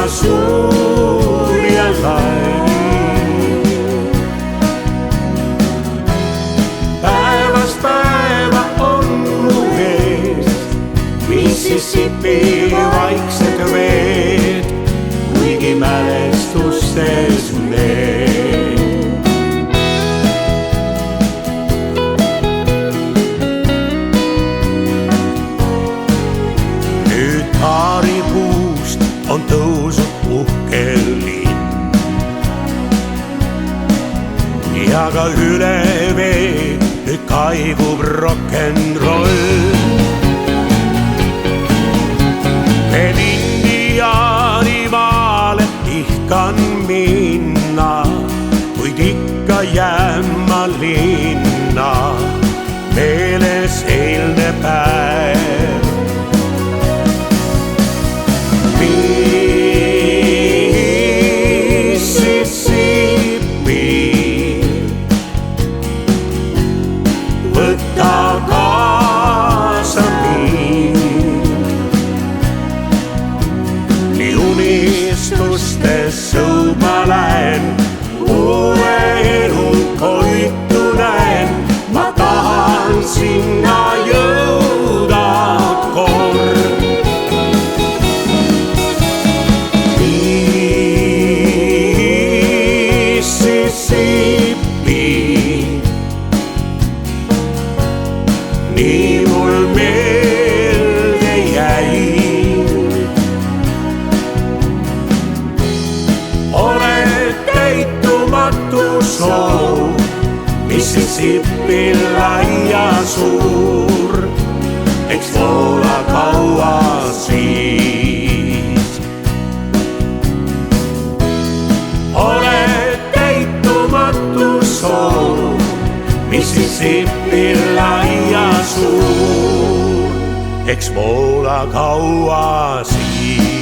suur ja lai. Päevast päeva on mu ees Mississippi vaiksed veed, kuigi mälestustes need. Nüüd haaripuust on tõusnud uhke linn ja ka üle vee nüüd kaigub rock'n'roll. Et indiaanimaale ihkan minna, kuid ikka jään ma linna. Meeles eilne päev. Mississippi, võta kaasa mind. Nii unistustes sõudma lähen, uue elu koitu näen. Ma tahan sinna jõuda kord. Mississippi, nii mul meelde jäi. Oled täitumatu soov, Mississippi lai ja suur, eks voola kaua siis. Oled täitumatu soov, Mississippi lai ja suur, eks voola kaua siis.